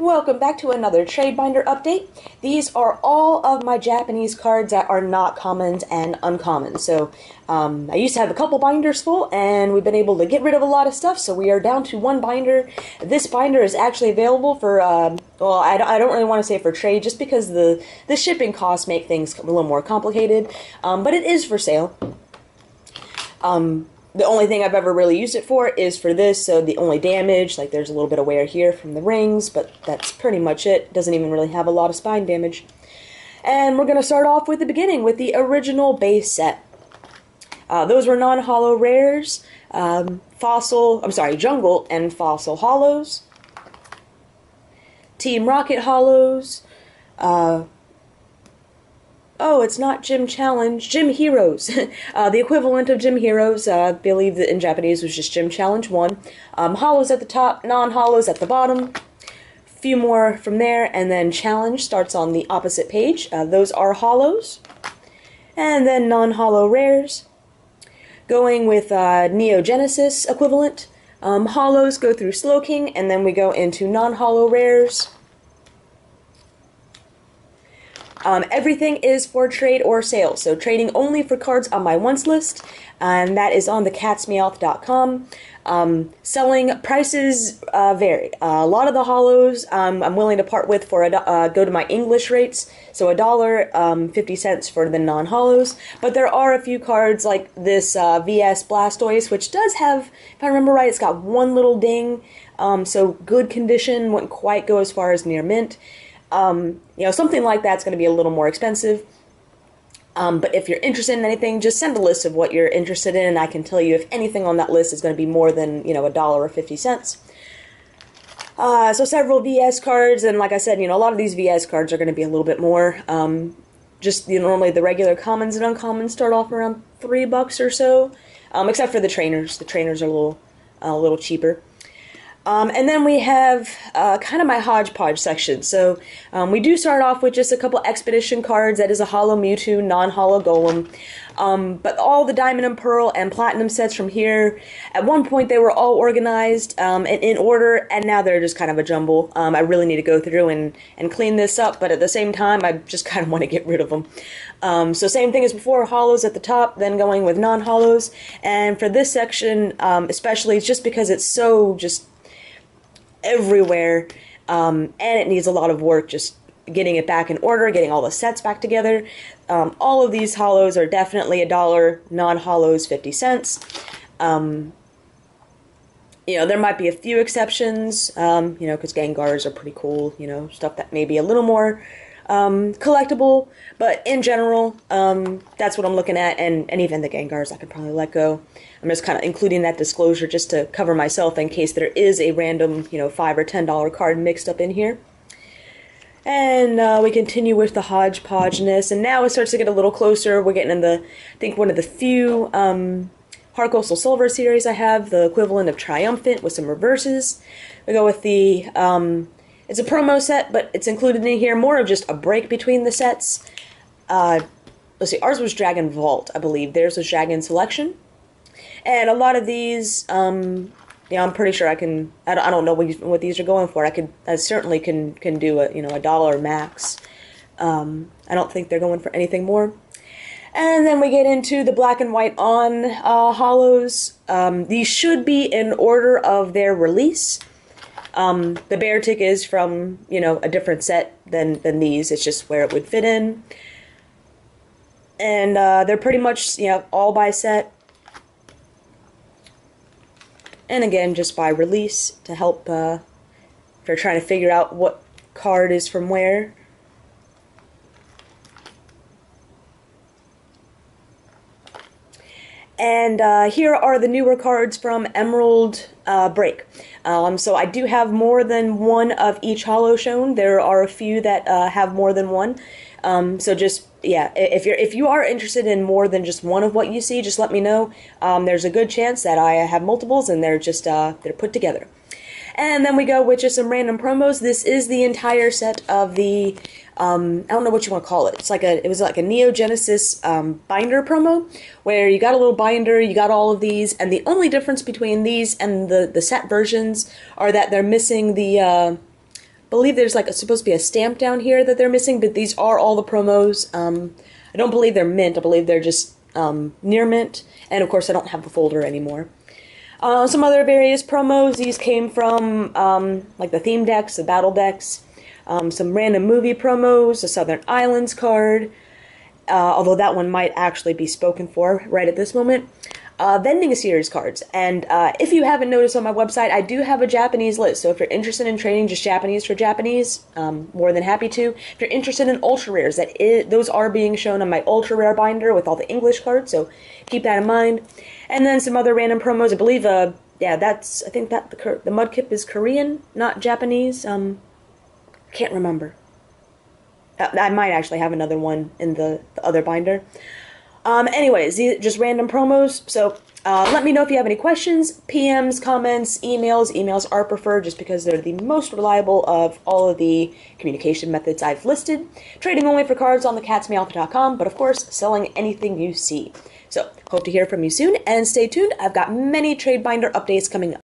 Welcome back to another trade binder update. These are all of my Japanese cards that are not commons and uncommons. So I used to have a couple binders full and we've been able to get rid of a lot of stuff, so we are down to one binder. This binder is actually available for, well, I don't really want to say for trade just because the shipping costs make things a little more complicated, but it is for sale. The only thing I've ever really used it for is for this, so the only damage, like there's a little bit of wear here from the rings, but that's pretty much it. Doesn't even really have a lot of spine damage. And we're going to start off with the beginning, with the original base set. Those were non-holo rares, Jungle and Fossil Holos, Team Rocket Holos, oh, it's not Gym Challenge, Gym Heroes. The equivalent of Gym Heroes, I believe that in Japanese was just Gym Challenge 1. Holos at the top, non-holos at the bottom. A few more from there, and then Challenge starts on the opposite page. Those are holos. And then non-holo rares. Going with Neo Genesis equivalent. Holos go through Slowking, and then we go into non-holo rares. Everything is for trade or sale, so trading only for cards on my wants list, and that is on TheCatsMeowth.com. Selling prices vary. A lot of the holos I'm willing to part with for go to my English rates, so $1.50 for the non-holos. But there are a few cards like this VS Blastoise, which does have, if I remember right, it's got one little ding, so good condition, wouldn't quite go as far as near mint. You know, something like that's going to be a little more expensive. But if you're interested in anything, just send a list of what you're interested in, and I can tell you if anything on that list is going to be more than, you know, $1 or 50 cents. So several VS cards, and like I said, you know, a lot of these VS cards are going to be a little bit more. Just, you know, normally the regular commons and uncommons start off around $3 or so, except for the trainers. The trainers are a little cheaper. And then we have kind of my hodgepodge section. So we do start off with just a couple Expedition cards. That is a Holo Mewtwo, non-holo Golem. But all the Diamond and Pearl and Platinum sets from here, at one point they were all organized and in order, and now they're just kind of a jumble. I really need to go through and clean this up, but at the same time, I just kind of want to get rid of them. So same thing as before, holos at the top, then going with non-holos. And for this section, especially, it's just because it's so just everywhere, and it needs a lot of work just getting it back in order, getting all the sets back together. All of these holos are definitely $1, non-holos 50 cents. You know, there might be a few exceptions, you know, because Gengars are pretty cool, you know, stuff that may be a little more collectible, but in general, that's what I'm looking at, and even the Gengars I could probably let go. I'm just kind of including that disclosure just to cover myself in case there is a random, you know, $5 or $10 card mixed up in here. And we continue with the hodgepodgeness, and now it starts to get a little closer. We're getting in the, I think, one of the few Heart Coastal Silver series I have, the equivalent of Triumphant with some reverses. We go with the, it's a promo set, but it's included in here, more of just a break between the sets. Let's see, ours was Dragon Vault, I believe. Theirs was Dragon Selection. And a lot of these, yeah, I'm pretty sure I can, I don't know what these are going for. I certainly can do a, you know, $1 max. I don't think they're going for anything more. And then we get into the black and white on holos. These should be in order of their release. The Bear Tick is from, you know, a different set than these. It's just where it would fit in. And they're pretty much, you know, all by set. And again, just by release to help if you're trying to figure out what card is from where. And here are the newer cards from Emerald Break. So I do have more than one of each holo shown. There are a few that have more than one. So just, yeah, if you are interested in more than just one of what you see, just let me know. There's a good chance that I have multiples, and they're just they're put together. And then we go with just some random promos. This is the entire set of the I don't know what you want to call it. It was like a Neo Genesis binder promo, where you got a little binder, you got all of these, and the only difference between these and the set versions are that they're missing the believe there's like supposed to be a stamp down here that they're missing, but these are all the promos. I don't believe they're mint. I believe they're just near mint. And of course, I don't have the folder anymore. Some other various promos. These came from like the theme decks, the battle decks, some random movie promos, the Southern Islands card, although that one might actually be spoken for right at this moment. Vending series cards. And if you haven't noticed on my website, I do have a Japanese list. So if you're interested in trading just Japanese for Japanese, more than happy to. If you're interested in ultra rares, those are being shown on my ultra rare binder with all the English cards. So keep that in mind. And then some other random promos. I believe, I think that the Mudkip is Korean, not Japanese. Can't remember. I might actually have another one in the other binder. Anyways, just random promos. So let me know if you have any questions, PMs, comments, emails. Emails are preferred just because they're the most reliable of all of the communication methods I've listed. Trading only for cards on TheCatsMeowth.com, but of course, selling anything you see. So hope to hear from you soon, and stay tuned. I've got many trade binder updates coming up.